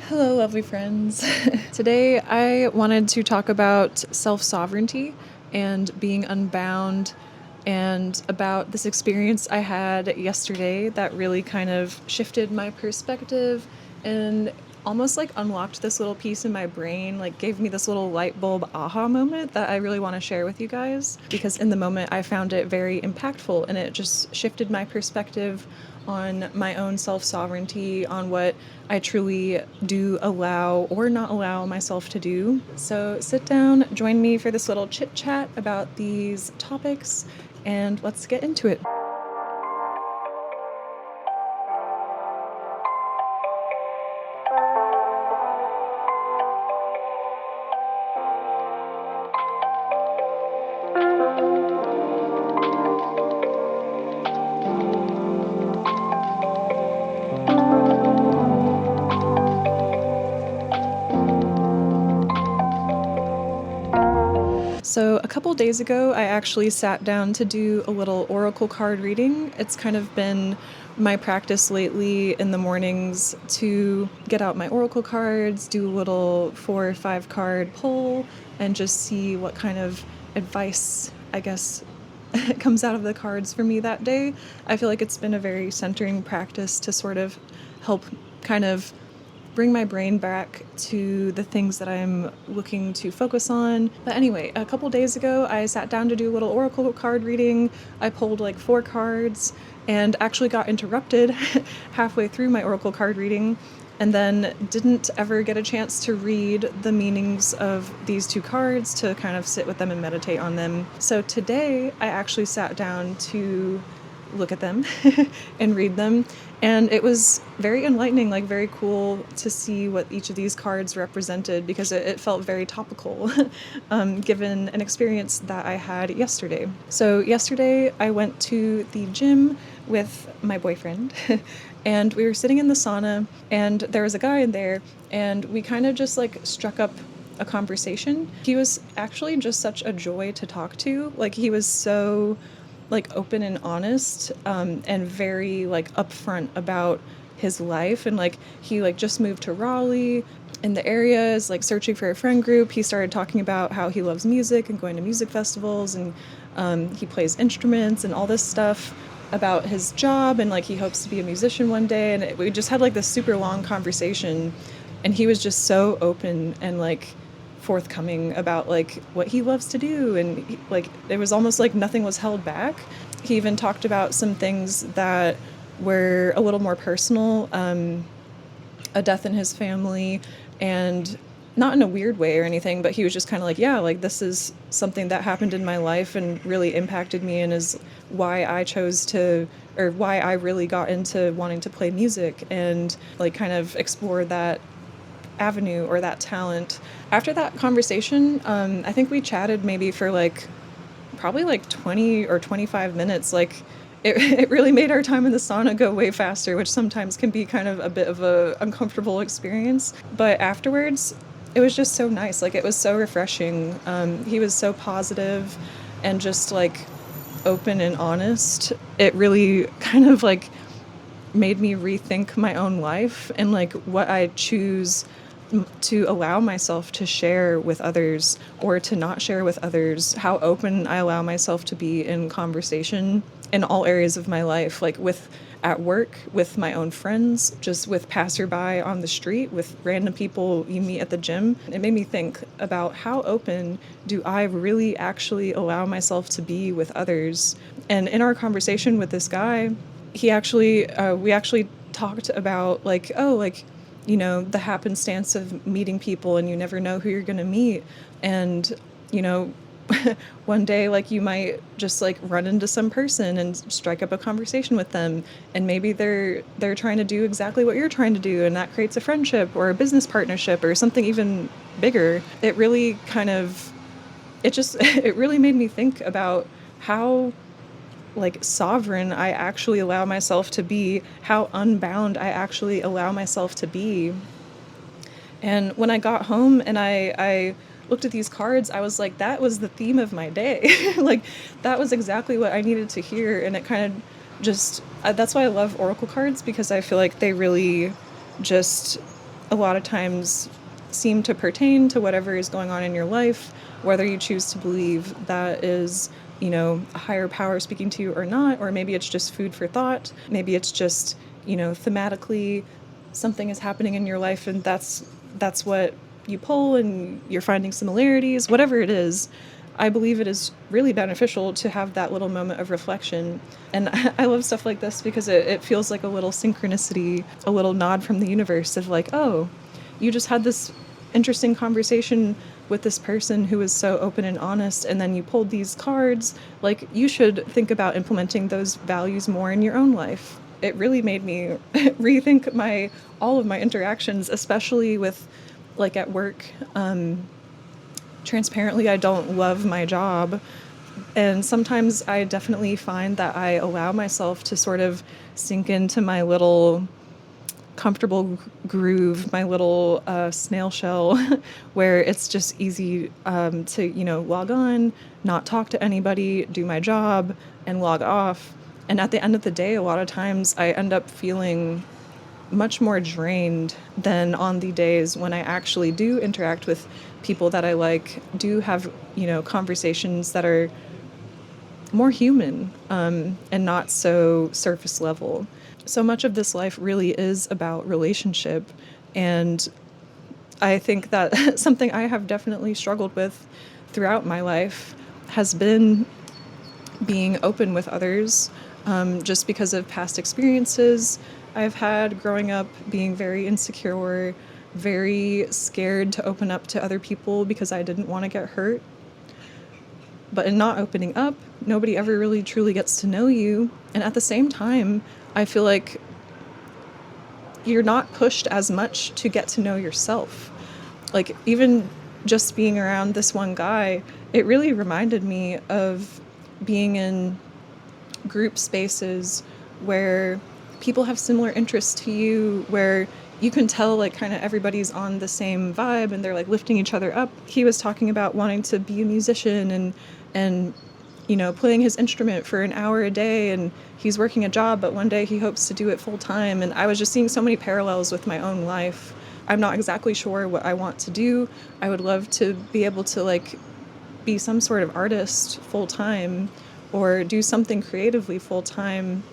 Hello, lovely friends. Today I wanted to talk about self-sovereignty and being unbound and about this experience I had yesterday that really kind of shifted my perspective and almost like unlocked this little piece in my brain, like gave me this little light bulb aha moment that I really want to share with you guys because in the moment I found it very impactful and it just shifted my perspective on my own self sovereignty, on what I truly do allow or not allow myself to do. So sit down, join me for this little chit chat about these topics, and let's get into it. So, a couple days ago, I actually sat down to do a little oracle card reading. It's kind of been my practice lately in the mornings to get out my oracle cards, do a little 4 or 5 card pull, and just see what kind of advice, I guess, comes out of the cards for me that day. I feel like it's been a very centering practice to sort of help kind of bring my brain back to the things that I'm looking to focus on. But anyway, a couple days ago, I sat down to do a little oracle card reading. I pulled like 4 cards and actually got interrupted halfway through my oracle card reading and then didn't ever get a chance to read the meanings of these 2 cards to kind of sit with them and meditate on them. So today, I actually sat down to look at them and read them. And it was very enlightening, like very cool to see what each of these cards represented because it felt very topical given an experience that I had yesterday. So yesterday I went to the gym with my boyfriend and we were sitting in the sauna and there was a guy in there and we kind of just like struck up a conversation. He was actually just such a joy to talk to. Like he was so like open and honest and very like upfront about his life and like he like just moved to Raleigh in the area is like searching for a friend group. He started talking about how he loves music and going to music festivals and he plays instruments and all this stuff about his job and like he hopes to be a musician one day and we just had like this super long conversation and he was just so open and like forthcoming about like what he loves to do and like it was almost like nothing was held back. He even talked about some things that were a little more personal, a death in his family, and not in a weird way or anything, but he was just kind of like, yeah, like this is something that happened in my life and really impacted me and is why I chose to, or why I really got into wanting to play music and like kind of explore that avenue or that talent. After that conversation, I think we chatted maybe for like probably like 20 or 25 minutes. Like it really made our time in the sauna go way faster, which sometimes can be kind of a bit of a uncomfortable experience. But afterwards, it was just so nice. Like it was so refreshing. He was so positive and just like open and honest. It really kind of like made me rethink my own life and like what I choose to allow myself to share with others or to not share with others, how open I allow myself to be in conversation in all areas of my life, like with at work, with my own friends, just with passerby on the street, with random people you meet at the gym. It made me think about how open do I really actually allow myself to be with others. And in our conversation with this guy, we actually talked about like, oh, like, you know, the happenstance of meeting people and you never know who you're going to meet. And, you know, one day, like, you might just like run into some person and strike up a conversation with them. And maybe they're trying to do exactly what you're trying to do. And that creates a friendship or a business partnership or something even bigger. It really kind of, it really made me think about how like sovereign I actually allow myself to be, how unbound I actually allow myself to be. And when I got home and I looked at these cards, I was like, that was the theme of my day. Like that was exactly what I needed to hear. And it kind of just, that's why I love oracle cards, because I feel like they really just a lot of times seem to pertain to whatever is going on in your life, whether you choose to believe that is, a higher power speaking to you or not, or maybe it's just food for thought. Maybe it's just, thematically something is happening in your life and that's what you pull and you're finding similarities, whatever it is. I believe it is really beneficial to have that little moment of reflection. And I love stuff like this because it feels like a little synchronicity, a little nod from the universe of like, oh, you just had this interesting conversation with this person who was so open and honest, and then you pulled these cards. Like, you should think about implementing those values more in your own life. It really made me rethink all of my interactions, especially with, like, at work. Transparently, I don't love my job. And sometimes I definitely find that I allow myself to sort of sink into my little comfortable groove, my little snail shell, where it's just easy to, log on, not talk to anybody, do my job, and log off. And at the end of the day, a lot of times I end up feeling much more drained than on the days when I actually do interact with people that I like, do have, conversations that are more human and not so surface level. So much of this life really is about relationship. And I think that something I have definitely struggled with throughout my life has been being open with others, just because of past experiences I've had growing up, being very insecure, very scared to open up to other people because I didn't want to get hurt. But in not opening up, nobody ever really truly gets to know you. And at the same time, I feel like you're not pushed as much to get to know yourself. Like, even just being around this one guy, it really reminded me of being in group spaces where people have similar interests to you, where you can tell, like, kind of everybody's on the same vibe and they're like lifting each other up. He was talking about wanting to be a musician and playing his instrument for an hour a day, and he's working a job, but one day he hopes to do it full time. And I was just seeing so many parallels with my own life. I'm not exactly sure what I want to do. I would love to be able to, like, be some sort of artist full time or do something creatively full time.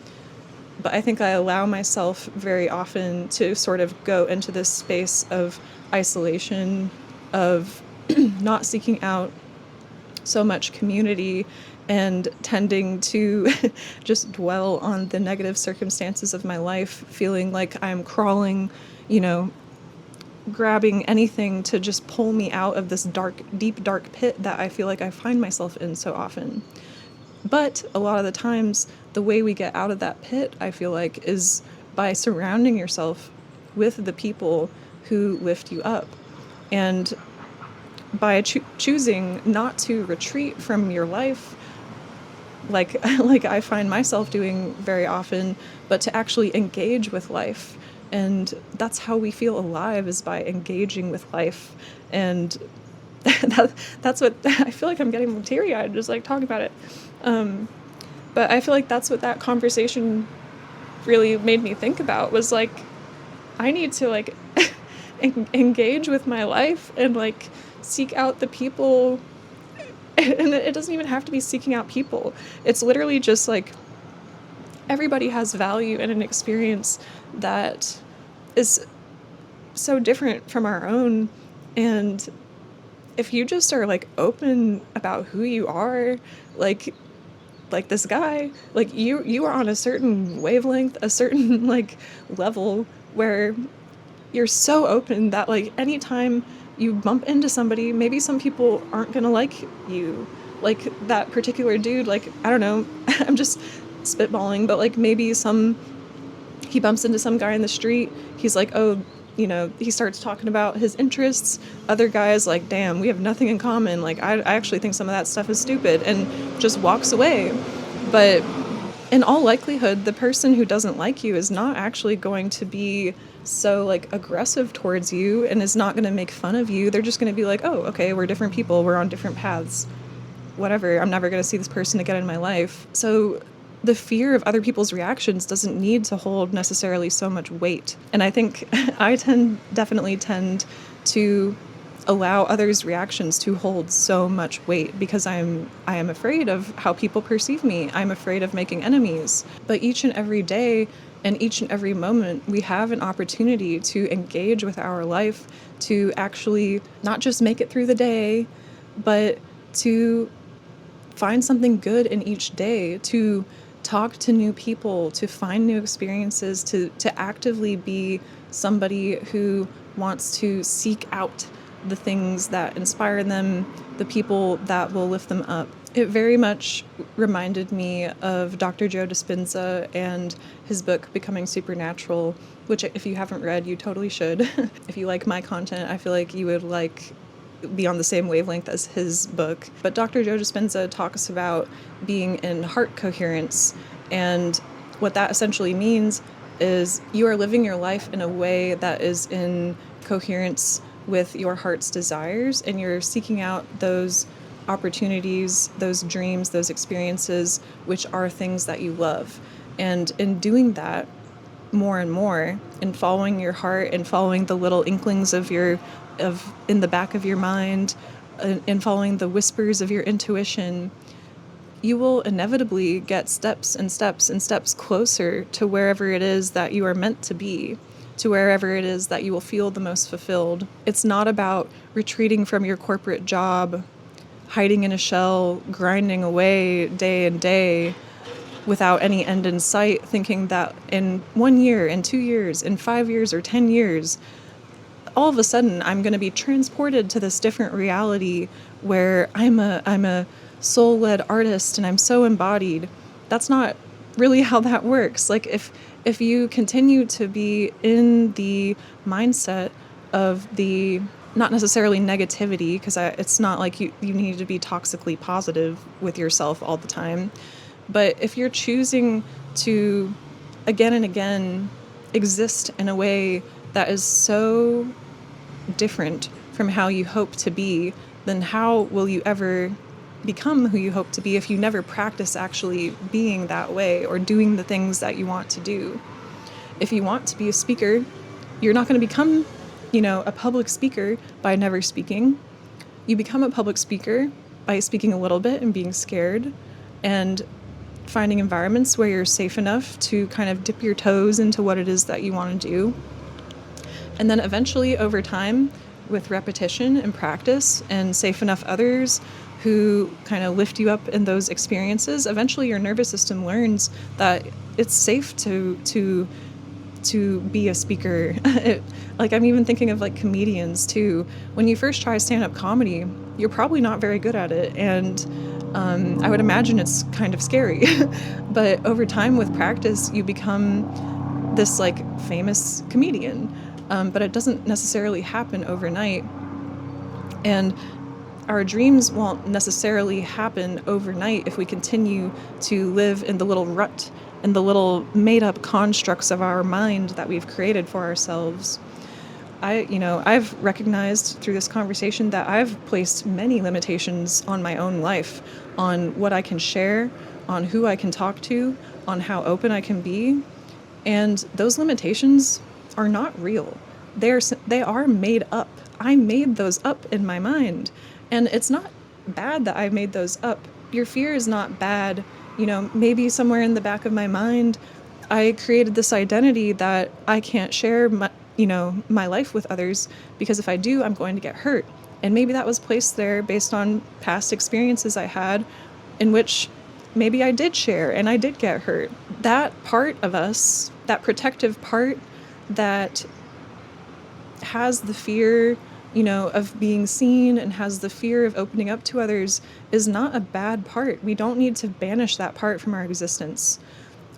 But I think I allow myself very often to sort of go into this space of isolation, of not seeking out so much community and tending to just dwell on the negative circumstances of my life, feeling like I'm crawling, grabbing anything to just pull me out of this deep, dark pit that I feel like I find myself in so often. But a lot of the times, the way we get out of that pit, I feel like, is by surrounding yourself with the people who lift you up. And by choosing not to retreat from your life, like I find myself doing very often, but to actually engage with life. And that's how we feel alive, is by engaging with life. And that's what I feel like. I'm getting teary-eyed just like talking about it. But I feel like that's what that conversation really made me think about, was like, I need to, like, engage with my life and, like, seek out the people. And it doesn't even have to be seeking out people. It's literally just like, everybody has value and an experience that is so different from our own. And if you just are, like, open about who you are, like this guy, like, you are on a certain wavelength, a certain, like, level where you're so open that, like, anytime you bump into somebody, maybe some people aren't gonna like you, like that particular dude, like, I don't know, I'm just spitballing, but, like, maybe he bumps into some guy in the street, he's like, oh, he starts talking about his interests. Other guys, like, damn, we have nothing in common. Like, I actually think some of that stuff is stupid, and just walks away. But in all likelihood, the person who doesn't like you is not actually going to be so, like, aggressive towards you and is not going to make fun of you. They're just going to be like, oh, okay, we're different people. We're on different paths. Whatever. I'm never going to see this person again in my life. So the fear of other people's reactions doesn't need to hold necessarily so much weight. And I think I definitely tend to allow others' reactions to hold so much weight because I am afraid of how people perceive me. I'm afraid of making enemies. But each and every day and each and every moment, we have an opportunity to engage with our life, to actually not just make it through the day, but to find something good in each day, to talk to new people, to find new experiences, to actively be somebody who wants to seek out the things that inspire them, the people that will lift them up. It very much reminded me of Dr. Joe Dispenza and his book, Becoming Supernatural, which if you haven't read, you totally should. If you like my content, I feel like you would be on the same wavelength as his book. But Dr. Joe Dispenza talks about being in heart coherence, and what that essentially means is you are living your life in a way that is in coherence with your heart's desires, and you're seeking out those opportunities, those dreams, those experiences, which are things that you love. And in doing that more and more, and following your heart and following the little inklings of in the back of your mind, and following the whispers of your intuition, you will inevitably get steps and steps and steps closer to wherever it is that you are meant to be, to wherever it is that you will feel the most fulfilled. It's not about retreating from your corporate job, hiding in a shell, grinding away day and day without any end in sight, thinking that in 1 year, in 2 years, in 5 years or 10 years, all of a sudden I'm going to be transported to this different reality where I'm a soul-led artist and I'm so embodied. That's not really how that works. Like if you continue to be in the mindset of the not necessarily negativity, because it's not like you need to be toxically positive with yourself all the time, but if you're choosing to again and again exist in a way that is so different from how you hope to be, then how will you ever become who you hope to be if you never practice actually being that way or doing the things that you want to do? If you want to be a speaker, you're not going to become, a public speaker by never speaking. You become a public speaker by speaking a little bit and being scared and finding environments where you're safe enough to kind of dip your toes into what it is that you want to do. And then eventually, over time, with repetition and practice and safe enough others who kind of lift you up in those experiences, eventually your nervous system learns that it's safe to be a speaker. I'm even thinking of comedians too. When you first try stand-up comedy, you're probably not very good at it, and I would imagine it's kind of scary. But over time, with practice, you become this famous comedian. But it doesn't necessarily happen overnight. And our dreams won't necessarily happen overnight if we continue to live in the little rut and the little made-up constructs of our mind that we've created for ourselves. I've recognized through this conversation that I've placed many limitations on my own life, on what I can share, on who I can talk to, on how open I can be. And those limitations are not real. They are made up. I made those up in my mind. And it's not bad that I made those up. Your fear is not bad. Maybe somewhere in the back of my mind, I created this identity that I can't share my life with others, because if I do, I'm going to get hurt. And maybe that was placed there based on past experiences I had in which maybe I did share and I did get hurt. That part of us, that protective part that has the fear, of being seen and has the fear of opening up to others, is not a bad part. We don't need to banish that part from our existence.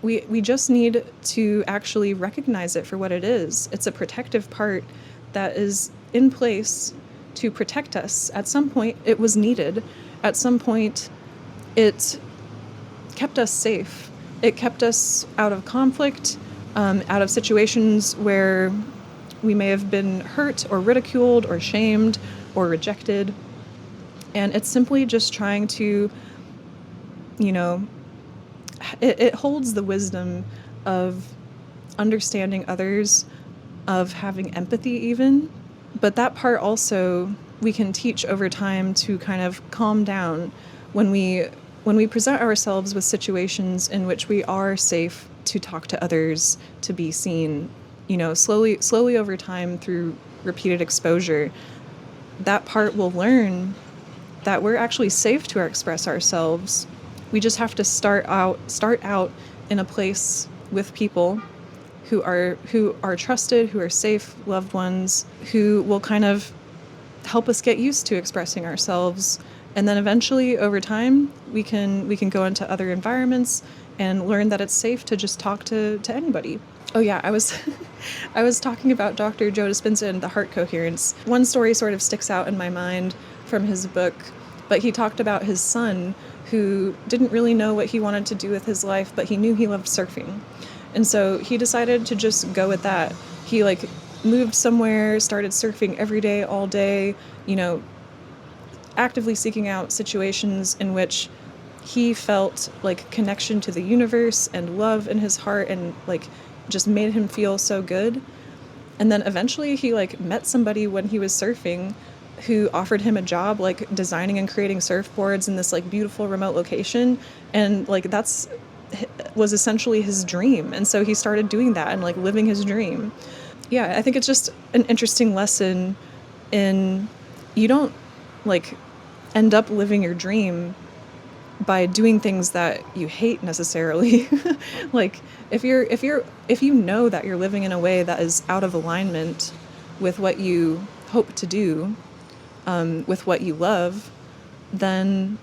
We just need to actually recognize it for what it is. It's a protective part that is in place to protect us. At some point, it was needed. At some point, it kept us safe. It kept us out of conflict, out of situations where we may have been hurt or ridiculed or shamed or rejected. And it's simply just trying to, it holds the wisdom of understanding others, of having empathy even. But that part also we can teach over time to kind of calm down when we present ourselves with situations in which we are safe to talk to others, to be seen, slowly over time through repeated exposure, that part will learn that we're actually safe to express ourselves. We just have to start out in a place with people who are trusted, who are safe, loved ones, who will kind of help us get used to expressing ourselves. And then eventually over time we can go into other environments and learn that it's safe to just talk to anybody. Oh yeah, I was I was talking about Dr. Joe Dispenza and the heart coherence. One story sort of sticks out in my mind from his book, but he talked about his son who didn't really know what he wanted to do with his life, but he knew he loved surfing. And so he decided to just go with that. He moved somewhere, started surfing every day, all day, actively seeking out situations in which he felt connection to the universe and love in his heart, and just made him feel so good. And then eventually he met somebody when he was surfing who offered him a job designing and creating surfboards in this beautiful remote location, and that's was essentially his dream. And so he started doing that and living his dream. Yeah, I think it's just an interesting lesson in you don't end up living your dream by doing things that you hate necessarily. If you know that you're living in a way that is out of alignment with what you hope to do, with what you love, then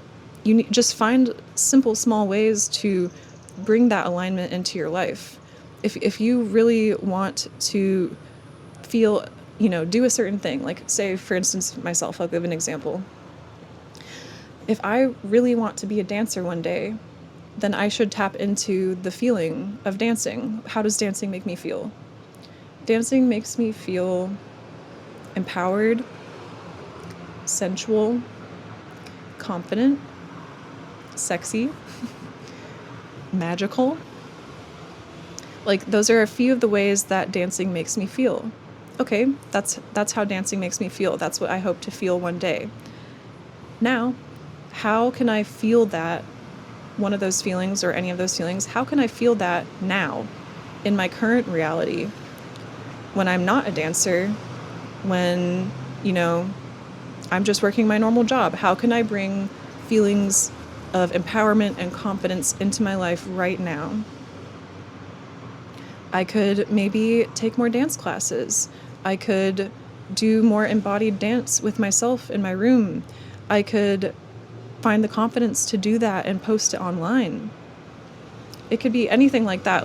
you just find simple, small ways to bring that alignment into your life. If you really want to feel, do a certain thing, say, for instance, myself, I'll give an example. If I really want to be a dancer one day, then I should tap into the feeling of dancing. How does dancing make me feel? Dancing makes me feel empowered, sensual, confident, sexy, magical. Those are a few of the ways that dancing makes me feel. Okay, that's how dancing makes me feel. That's what I hope to feel one day. Now, how can I feel that, one of those feelings or any of those feelings, how can I feel that now in my current reality when I'm not a dancer, when, I'm just working my normal job? How can I bring feelings of empowerment and confidence into my life right now? I could maybe take more dance classes. I could do more embodied dance with myself in my room. I could find the confidence to do that and post it online. It could be anything like that.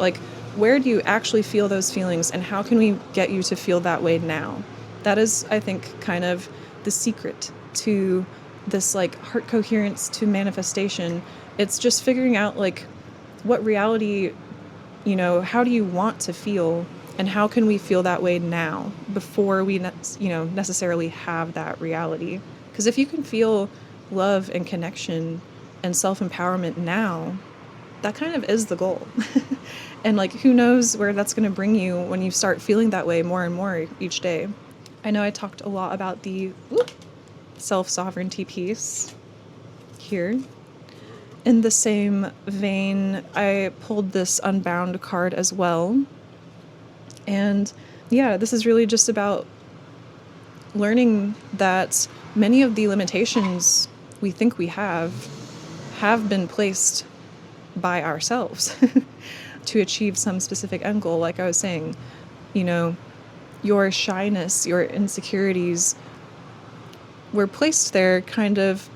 Where do you actually feel those feelings, and how can we get you to feel that way now? That is, I think, kind of the secret to this heart coherence to manifestation. It's just figuring out what reality, how do you want to feel, and how can we feel that way now before we necessarily have that reality. Because if you can feel love and connection and self-empowerment now, that kind of is the goal. And who knows where that's going to bring you when you start feeling that way more and more each day. I know I talked a lot about the self-sovereignty piece here. In the same vein, I pulled this Unbound card as well. And yeah, this is really just about learning that many of the limitations we think we have been placed by ourselves to achieve some specific end goal. Like I was saying, your shyness, your insecurities were placed there kind of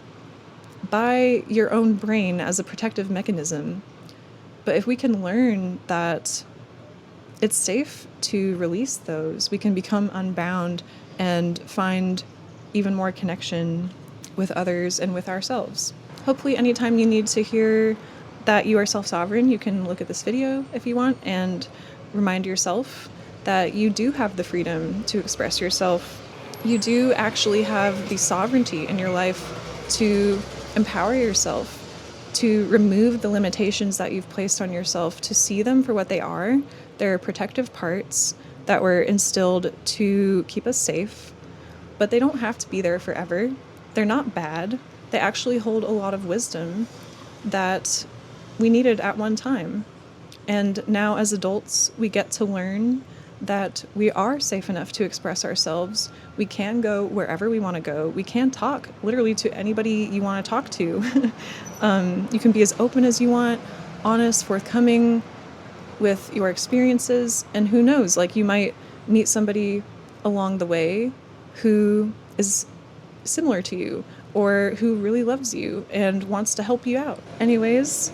by your own brain as a protective mechanism. But if we can learn that it's safe to release those, we can become unbound and find even more connection with others and with ourselves. Hopefully anytime you need to hear that you are self-sovereign, you can look at this video if you want and remind yourself that you do have the freedom to express yourself. You do actually have the sovereignty in your life to empower yourself, to remove the limitations that you've placed on yourself, to see them for what they are. They're protective parts that were instilled to keep us safe, but they don't have to be there forever. They're not bad. They actually hold a lot of wisdom that we needed at one time. And now as adults, we get to learn that we are safe enough to express ourselves. We can go wherever we want to go. We can talk literally to anybody you want to talk to. You can be as open as you want, honest, forthcoming with your experiences. And who knows, like, you might meet somebody along the way who is similar to you or who really loves you and wants to help you out. Anyways,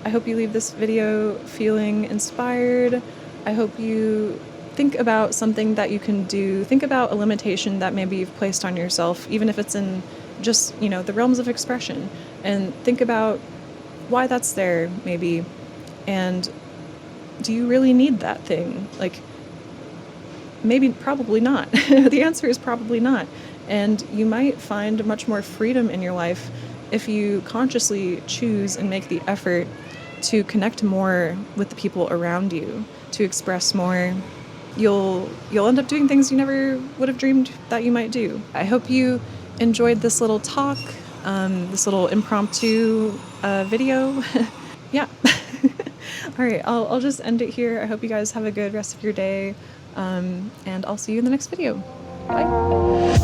I hope you leave this video feeling inspired. I hope you think about something that you can do. Think about a limitation that maybe you've placed on yourself, even if it's in just, the realms of expression. And think about why that's there, maybe. And do you really need that thing? Like, maybe, probably not. The answer is probably not. And you might find much more freedom in your life if you consciously choose and make the effort to connect more with the people around you, to express more. You'll end up doing things you never would have dreamed that you might do. I hope you enjoyed this little talk, this little impromptu video. Yeah. All right, I'll just end it here. I hope you guys have a good rest of your day, and I'll see you in the next video. Bye.